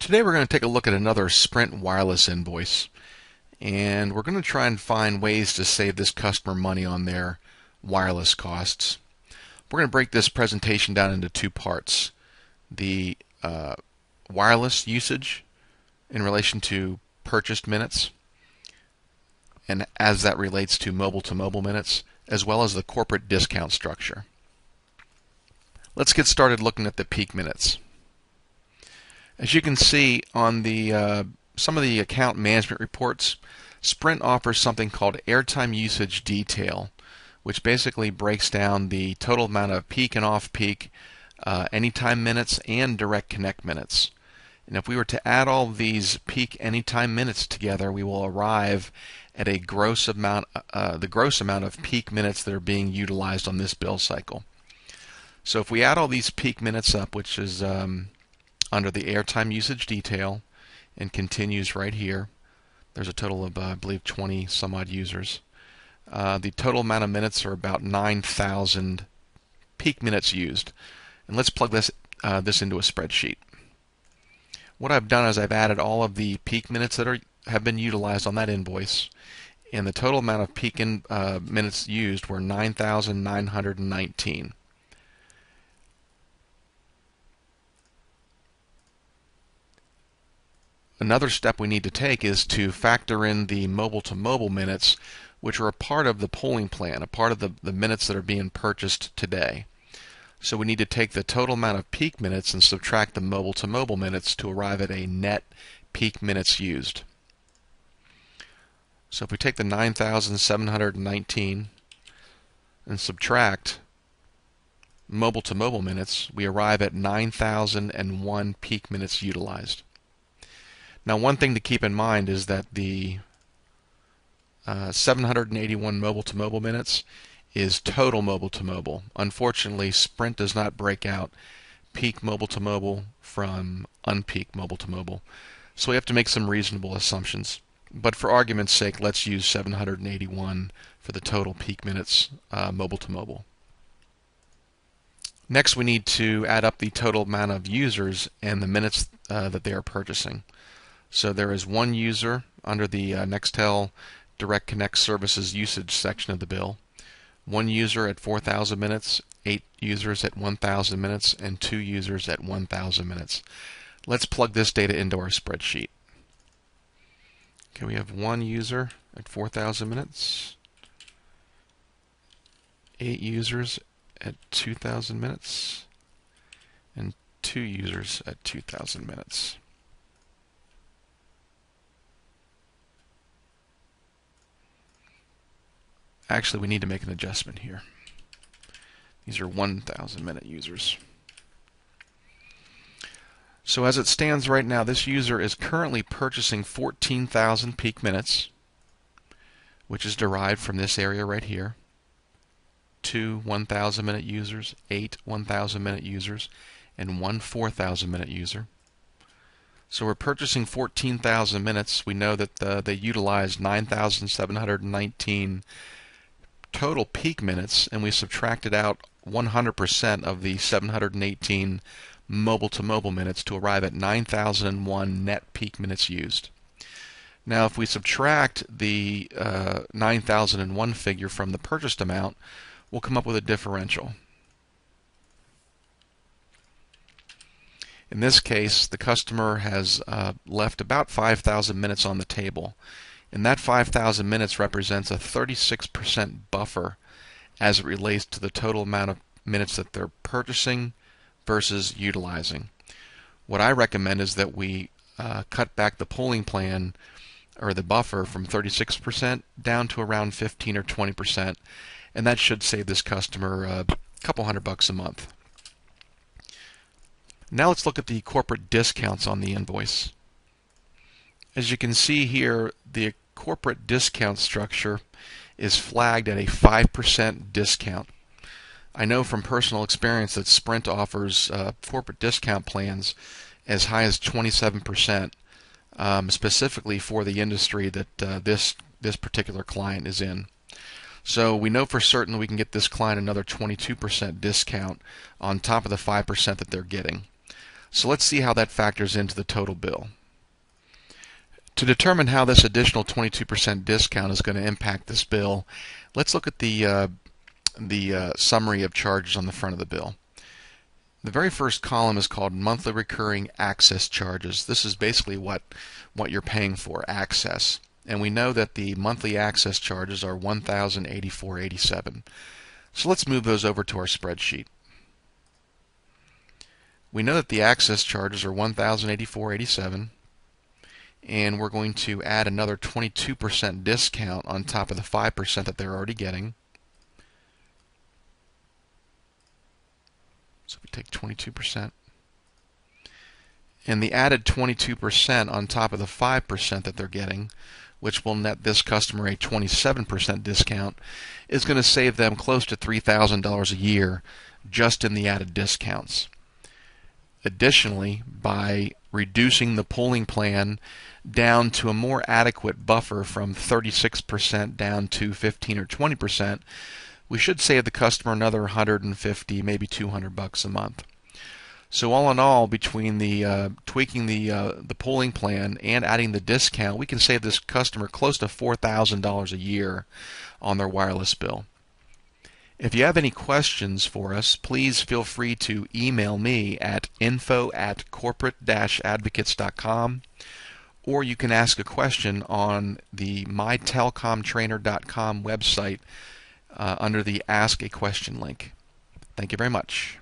Today we're going to take a look at another Sprint wireless invoice, and we're going to try and find ways to save this customer money on their wireless costs. We're going to break this presentation down into two parts: the wireless usage in relation to purchased minutes, and as that relates to mobile minutes, as well as the corporate discount structure. Let's get started looking at the peak minutes. As you can see on the some of the account management reports, Sprint offers something called airtime usage detail, which basically breaks down the total amount of peak and off-peak, anytime minutes, and direct connect minutes. And if we were to add all of these peak anytime minutes together, we will arrive at a gross amount, the gross amount of peak minutes that are being utilized on this bill cycle. So if we add all these peak minutes up, which is under the airtime usage detail, and continues right here. There's a total of, I believe, 20 some odd users. The total amount of minutes are about 9,000 peak minutes used. And let's plug this into a spreadsheet. What I've done is I've added all of the peak minutes that have been utilized on that invoice, and the total amount of peak minutes used were 9,919. Another step we need to take is to factor in the mobile-to-mobile minutes, which are a part of the polling plan, a part of the minutes that are being purchased today. So we need to take the total amount of peak minutes and subtract the mobile-to-mobile minutes to arrive at a net peak minutes used. So if we take the 9,719 and subtract mobile-to-mobile minutes, we arrive at 9,001 peak minutes utilized. Now, one thing to keep in mind is that the 781 mobile-to-mobile minutes is total mobile-to-mobile. Unfortunately, Sprint does not break out peak mobile-to-mobile from unpeak mobile-to-mobile. So we have to make some reasonable assumptions. But for argument's sake, let's use 781 for the total peak minutes mobile-to-mobile. Next, we need to add up the total amount of users and the minutes that they are purchasing. So there is one user under the Nextel Direct Connect Services usage section of the bill, one user at 4,000 minutes, 8 users at 1,000 minutes, and 2 users at 1,000 minutes. Let's plug this data into our spreadsheet. Okay, we have one user at 4,000 minutes, 8 users at 2,000 minutes, and 2 users at 2,000 minutes. Actually, we need to make an adjustment here. These are 1,000 minute users. So as it stands right now, this user is currently purchasing 14,000 peak minutes, which is derived from this area right here. 2 1,000 minute users, 8 1,000 minute users, and 1 4,000 minute user. So we're purchasing 14,000 minutes. We know that they utilized 9,719 total peak minutes, and we subtracted out 100% of the 718 mobile-to-mobile minutes to arrive at 9,001 net peak minutes used. Now, if we subtract the 9,001 figure from the purchased amount, we'll come up with a differential. In this case, the customer has left about 5,000 minutes on the table. And that 5,000 minutes represents a 36% buffer as it relates to the total amount of minutes that they're purchasing versus utilizing. What I recommend is that we cut back the polling plan or the buffer from 36% down to around 15 or 20%, and that should save this customer a couple $100 a month. Now let's look at the corporate discounts on the invoice. As you can see here, the corporate discount structure is flagged at a 5% discount. I know from personal experience that Sprint offers corporate discount plans as high as 27%, specifically for the industry that this particular client is in. So we know for certain we can get this client another 22% discount on top of the 5% that they're getting. So let's see how that factors into the total bill. To determine how this additional 22% discount is going to impact this bill, let's look at the summary of charges on the front of the bill. The very first column is called monthly recurring access charges. This is basically what you're paying for, access. And we know that the monthly access charges are $1,084.87. So let's move those over to our spreadsheet. We know that the access charges are $1,084.87, and we're going to add another 22% discount on top of the 5% that they're already getting. So we take 22%. And the added 22% on top of the 5% that they're getting, which will net this customer a 27% discount, is going to save them close to $3,000 a year just in the added discounts. Additionally, by reducing the pooling plan down to a more adequate buffer from 36% down to 15 or 20%, we should save the customer another $150, maybe $200 a month. So all in all, between the tweaking the pooling plan and adding the discount, we can save this customer close to $4,000 a year on their wireless bill. If you have any questions for us, please feel free to email me at info@corporate-advocates.com, or you can ask a question on the mytelcomtrainer.com website under the Ask a Question link. Thank you very much.